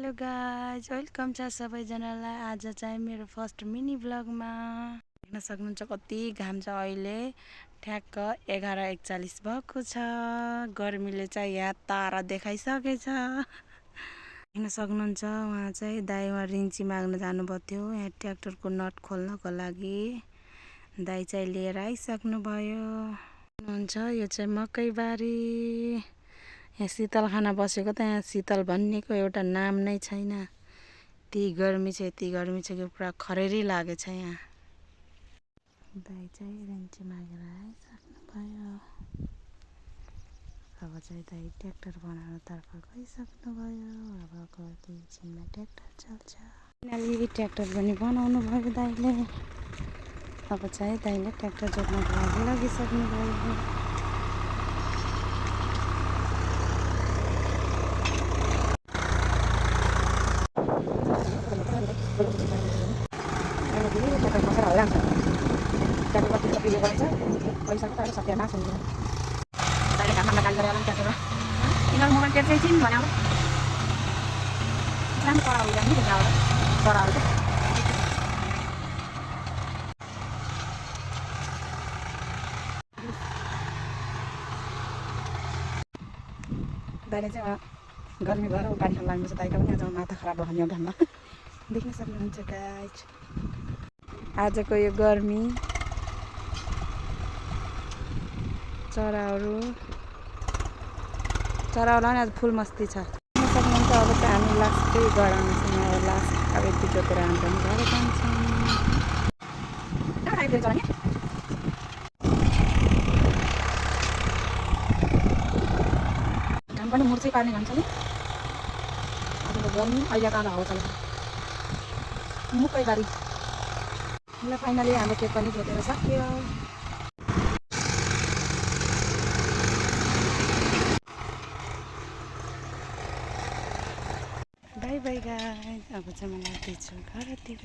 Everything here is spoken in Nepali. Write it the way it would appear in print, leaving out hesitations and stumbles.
हेलो गाइज, वेलकम छ सबैजनालाई। आज चाहिँ मेरो फर्स्ट मिनी भ्लगमा देख्न सक्नुहुन्छ कति घाम छ। अहिले ठ्याक्क 11:41 भएको छ। गर्मीले चाहिँ यहाँ तारा देखाइसकेछ। देख्न सक्नुहुन्छ उहाँ चाहिँ दाइमा रिन्ची माग्न जानुभएको थियो यहाँ ट्र्याक्टरको नट खोल्नको लागि। दाइ चाहिँ लिएर आइसक्नुभयो। हुनुहुन्छ यो चाहिँ मकैबारी। यहाँ शीतल खाना बसेको त यहाँ शीतल भन्नेको एउटा नाम नै छैन। यति गर्मी छ कि पुरा खरेरी लागेछ यहाँ। दाइ चाहिँ रेन्ची मागेर आइसक्नुभयो। अब चाहिँ दाइ ट्र्याक्टर बनाउनतर्फ गइसक्नुभयो। अब एकछिनमा ट्र्याक्टर चल्छ। फाइनली ट्र्याक्टर पनि बनाउनु भयो दाइले। अब चाहिँ दाइले ट्र्याक्टर जोत्नको लागि लागिसक्नुभयो। दाइले चाहिँ गर्मी भएर पानी खान लाग्नु छ। दाइको पनि आज माथा खराब भयो भने घाममा देख्न सक्नुहुन्छ गाइज। आजको यो गर्मी चराहरूलाई पनि आज फुल मस्ती छ। देख्न सक्नुहुन्छ अब चाहिँ हामी लास्टै गराउनु छ। यहाँ लास्ट अब यति जोतेर हामी पनि घर जान्छौँ। घाम पनि मुर्चै पार्ने घाम छ नि। आजको गर्मी अहिलेको आज हावा चल्छ। मकैबारी ल फाइनली हाम्रो खेत पनि जोतेर सक्यो। बाई बाई गाइस, अब चाहिँ म लाग्दैछु घरतिर।